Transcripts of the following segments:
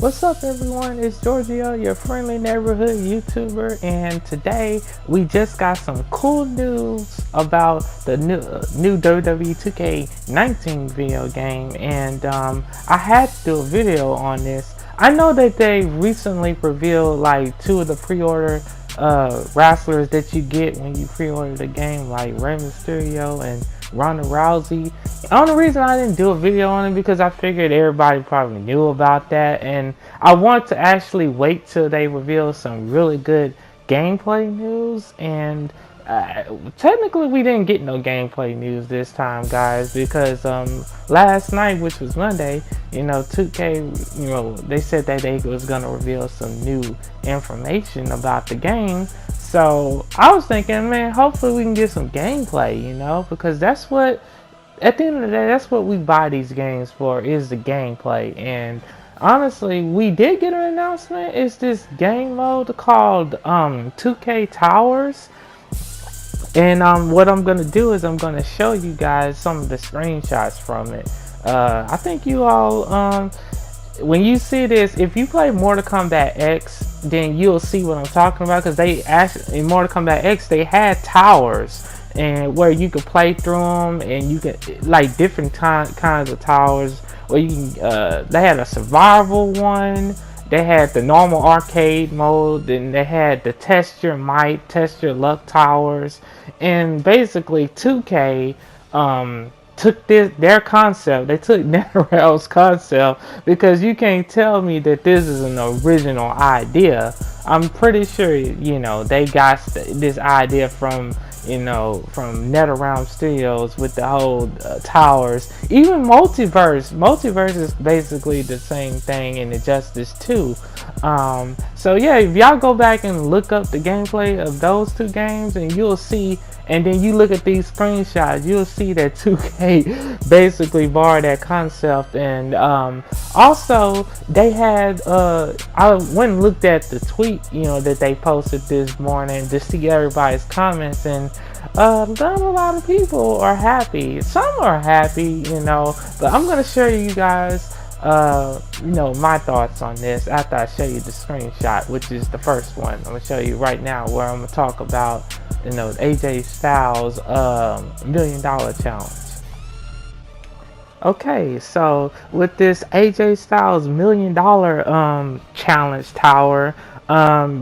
What's up, everyone? It's Georgio, your friendly neighborhood YouTuber, and today we just got some cool news about the new WWE 2K19 video game, and I had to do a video on this. I know that they recently revealed like two of the pre-order wrestlers that you get when you pre-order the game, like Rey Mysterio and Ronda Rousey. The only reason I didn't do a video on it because I figured everybody probably knew about that, and I want to actually wait till they reveal some really good gameplay news. And technically we didn't get no gameplay news this time, guys, because last night, which was Monday, 2K, they said that they was gonna reveal some new information about the game. So I was thinking, man, hopefully we can get some gameplay, because that's what, at the end of the day, that's what we buy these games for, is the gameplay. And honestly, we did get an announcement. It's this game mode called 2K Towers. And what I'm gonna do is I'm gonna show you guys some of the screenshots from it. I think you all, when you see this, if you play Mortal Kombat X, then you'll see what I'm talking about, because they actually, in Mortal Kombat X, they had towers and where you could play through them, and you could like different kinds of towers where you can, they had a survival one, they had the normal arcade mode, then they had the test your might, test your luck towers. And basically 2K took their concept, they took NetherRealm's concept, because you can't tell me that this is an original idea. I'm pretty sure they got this idea from NetherRealm Studios with the whole towers. Even multiverse is basically the same thing in Injustice 2. So yeah, if y'all go back and look up the gameplay of those two games, and you'll see, and then you look at these screenshots, you'll see that 2K basically borrowed that concept. And also they had, I went and looked at the tweet that they posted this morning to see everybody's comments, and not a lot of people are happy. Some are happy, but I'm gonna show you guys my thoughts on this after I show you the screenshot, which is the first one. I'm gonna show you right now, where I'm gonna talk about AJ Styles $1 million challenge. Okay, so with this AJ Styles $1 million challenge tower,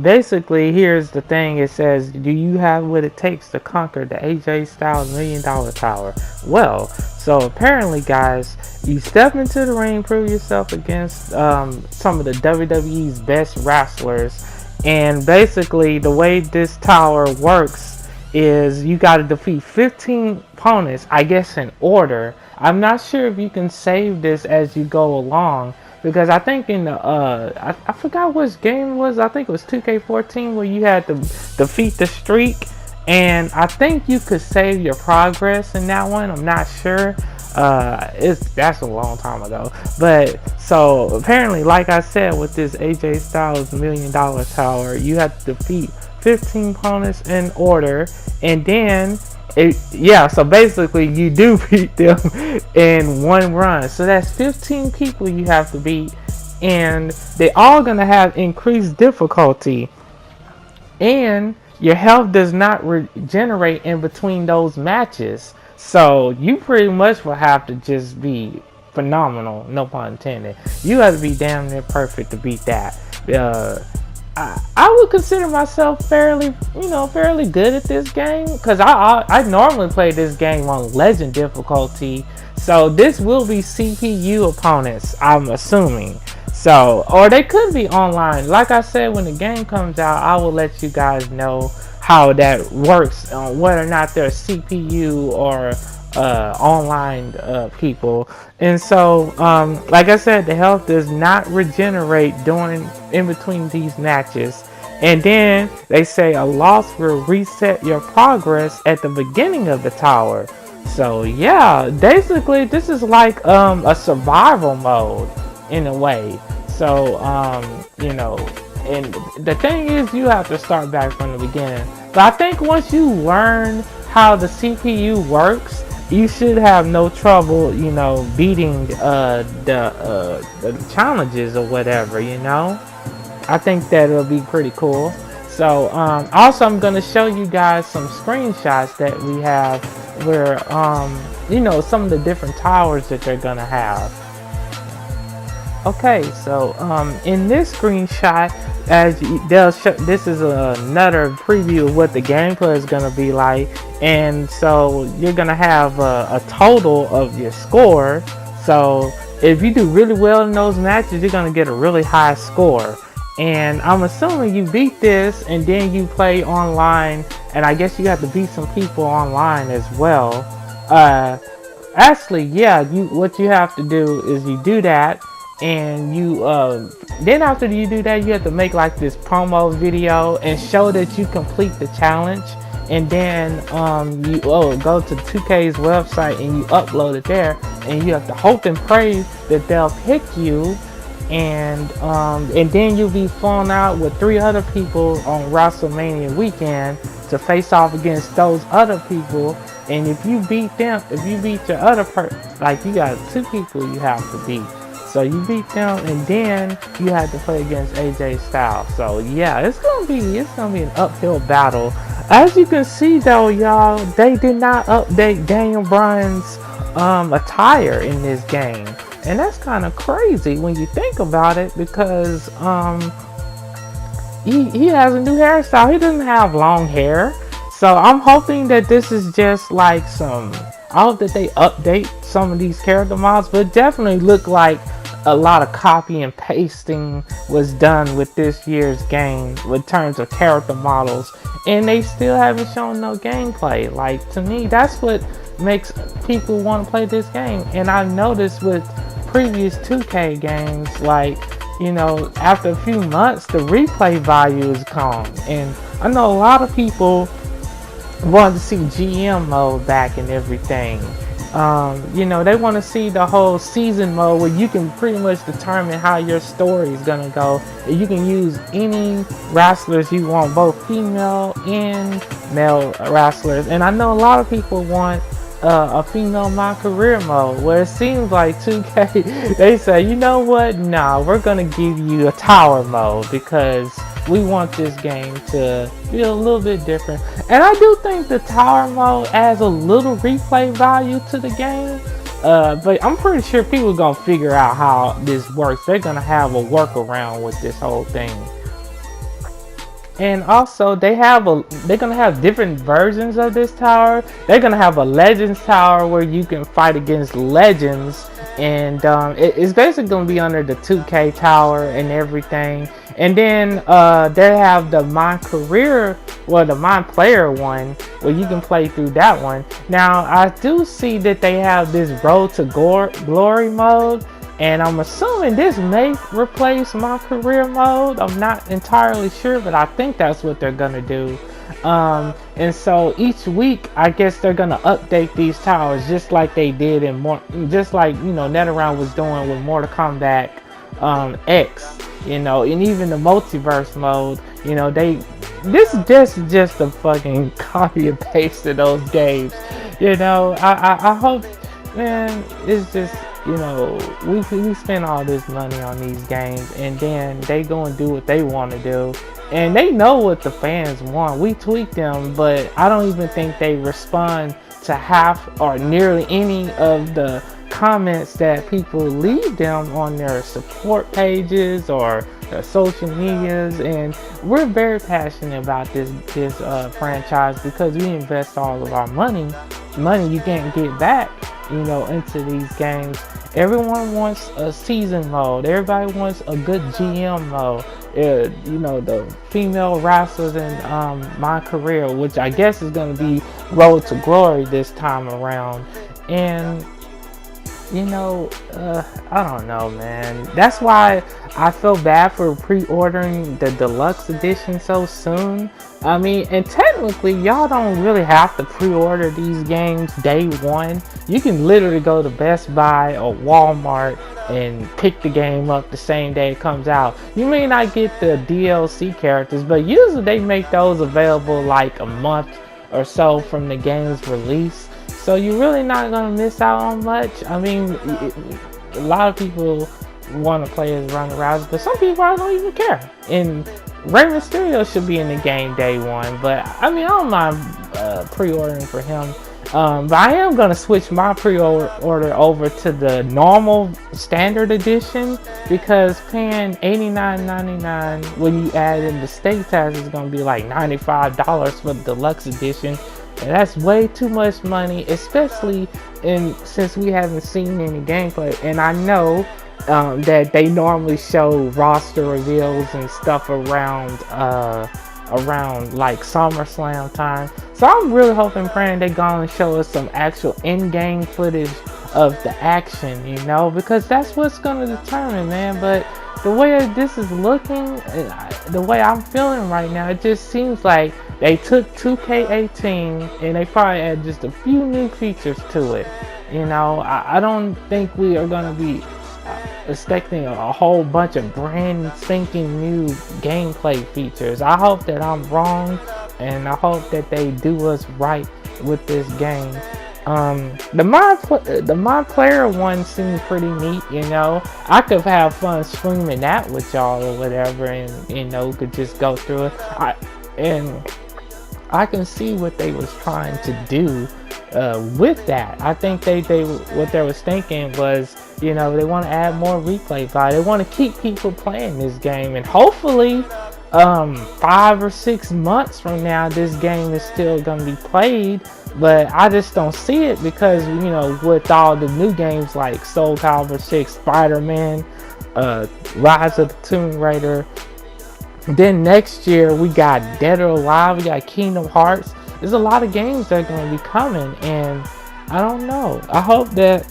basically here's the thing. It says, do you have what it takes to conquer the AJ Styles $1 million tower? Well, so apparently, guys, you step into the ring, prove yourself against some of the WWE's best wrestlers, and basically the way this tower works is you got to defeat 15 opponents, I guess in order. I'm not sure if you can save this as you go along, because I think in the I forgot which game it was. I think it was 2K14, where you had to defeat the streak, and I think you could save your progress in that one. I'm not sure. That's a long time ago. But so apparently, like I said, with this AJ Styles $1 million tower, you have to defeat 15 opponents in order, and then so basically you do beat them in one run. So that's 15 people you have to beat, and they all gonna have increased difficulty, and your health does not regenerate in between those matches. So you pretty much will have to just be phenomenal, no pun intended. You have to be damn near perfect to beat that. I would consider myself fairly good at this game, because I normally play this game on legend difficulty. So this will be CPU opponents, I'm assuming. So, or they could be online. Like I said, when the game comes out, I will let you guys know how that works, whether or not they're CPU or online people. And so like I said, the health does not regenerate in between these matches, and then they say a loss will reset your progress at the beginning of the tower. So yeah, basically this is like a survival mode in a way. So and the thing is, you have to start back from the beginning. But I think once you learn how the CPU works, you should have no trouble, you know, beating the challenges or whatever, you know. I think that it'll be pretty cool. So also I'm gonna show you guys some screenshots that we have where you know, some of the different towers that they're gonna have. Okay, so in this screenshot, they'll show, this is another preview of what the gameplay is gonna be like, and so you're gonna have a total of your score. So if you do really well in those matches, you're gonna get a really high score. And I'm assuming you beat this and then you play online, and I guess you have to beat some people online as well. Actually, yeah, what you have to do is you do that, and you then after you do that, you have to make like this promo video and show that you complete the challenge, and then you go to 2K's website and you upload it there, and you have to hope and pray that they'll pick you. And then you'll be flown out with 3 other people on WrestleMania weekend to face off against those other people. And if you beat them, if you beat your other like you got 2 people you have to beat. So you beat them, and then you have to play against AJ Styles. So yeah, it's gonna be an uphill battle. As you can see though, y'all, they did not update Daniel Bryan's attire in this game. And that's kind of crazy when you think about it, because he has a new hairstyle. He doesn't have long hair. So I'm hoping that this is just like I hope that they update some of these character models, but it definitely look like a lot of copy and pasting was done with this year's game in terms of character models. And they still haven't shown no gameplay. Like, to me, that's what makes people want to play this game. And I noticed with previous 2K games, like, you know, after a few months the replay value is gone, and I know a lot of people wanted to see GM mode back and everything. You know, they want to see the whole season mode where you can pretty much determine how your story is gonna go, and you can use any wrestlers you want, both female and male wrestlers. And I know a lot of people want a female my career mode, where it seems like 2K they say, you know what, nah, we're gonna give you a tower mode because we want this game to be a little bit different. And I do think the tower mode adds a little replay value to the game, but I'm pretty sure people are gonna figure out how this works. They're gonna have a workaround with this whole thing. And also they're gonna have different versions of this tower. They're gonna have a Legends tower where you can fight against legends, and it's basically gonna be under the 2K tower and everything. And then they have the My Career, well, the My Player one, where you can play through that one. Now I do see that they have this Road to Glory mode, and I'm assuming this may replace My Career mode. I'm not entirely sure, but I think that's what they're gonna do. And so each week, I guess they're gonna update these towers, just like they did just like, you know, NetherRealm was doing with Mortal Kombat X, you know, and even the multiverse mode. You know, this is just a fucking copy and paste of those games. You know, I hope, man, it's just, you know, we spend all this money on these games, and then they go and do what they want to do, and they know what the fans want. We tweet them, but I don't even think they respond to half or nearly any of the comments that people leave them on their support pages or their social medias. And we're very passionate about this franchise, because we invest all of our money you can't get back, you know, into these games. Everyone wants a season mode. Everybody wants a good GM mode. You know, the female wrestlers in My Career, which I guess is going to be Road to Glory this time around. And you know, I don't know, man. That's why I feel bad for pre-ordering the deluxe edition so soon. I mean, and technically, y'all don't really have to pre-order these games day one. You can literally go to Best Buy or Walmart and pick the game up the same day it comes out. You may not get the DLC characters, but usually they make those available like a month or so from the game's release. So you're really not gonna miss out on much. I mean, a lot of people want to play as Ronda Rousey, but some people I don't even care. And Rey Mysterio should be in the game day one, but I mean I don't mind pre-ordering for him. But I am gonna switch my pre-order over to the normal standard edition because paying $89.99 when you add in the state tax is gonna be like $95 for the deluxe edition. And that's way too much money, especially since we haven't seen any gameplay. And I know that they normally show roster reveals and stuff around like SummerSlam time. So I'm really hoping, praying they're gonna show us some actual in-game footage of the action, you know, because that's what's gonna determine, man. But the way this is looking, the way I'm feeling right now, it just seems like they took 2K18 and they probably added just a few new features to it. You know, I don't think we are gonna be expecting a whole bunch of brand stinking new gameplay features. I hope that I'm wrong, and I hope that they do us right with this game. The my player one seems pretty neat, you know. I could have fun streaming that with y'all or whatever, and you know, could just go through it. I can see what they was trying to do with that. I think they what they was thinking was, you know, they want to add more replay value. They want to keep people playing this game, and hopefully 5 or 6 months from now this game is still gonna be played. But I just don't see it because, you know, with all the new games like Soul Calibur 6, Spider-Man, Rise of the Tomb Raider, then next year we got Dead or Alive, we got Kingdom Hearts. There's a lot of games that are going to be coming, and I don't know. I hope that,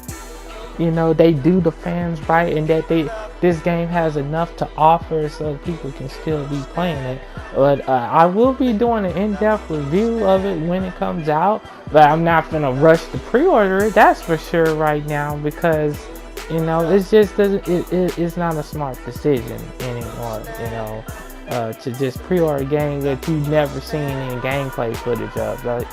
you know, they do the fans right, and that this game has enough to offer so people can still be playing it. But I will be doing an in-depth review of it when it comes out, but I'm not gonna rush to pre-order it, that's for sure right now, because, you know, it's just it's not a smart decision anymore, you know, to just pre-order a game that you've never seen any gameplay footage of. Like,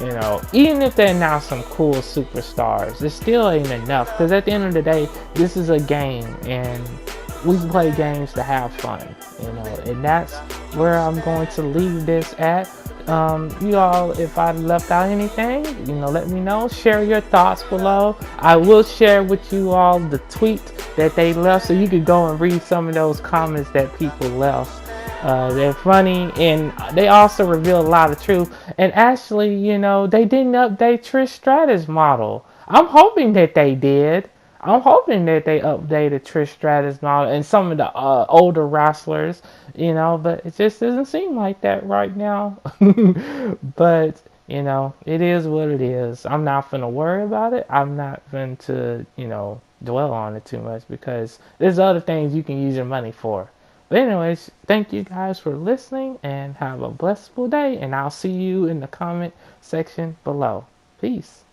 you know, even if they announce some cool superstars, it still ain't enough, because at the end of the day, this is a game, and we play games to have fun, you know, and that's where I'm going to leave this at. You all, if I left out anything, you know, let me know. Share your thoughts below. I will share with you all the tweet that they left, so you could go and read some of those comments that people left. They're funny, and they also reveal a lot of truth. And actually, you know, they didn't update Trish Stratus' model. I'm hoping that they did. I'm hoping that they updated Trish Stratus' model and some of the older wrestlers, you know, but it just doesn't seem like that right now. But, you know, it is what it is. I'm not going to worry about it. I'm not going to, you know, dwell on it too much, because there's other things you can use your money for. But anyways, thank you guys for listening, and have a blissful day, and I'll see you in the comment section below. Peace.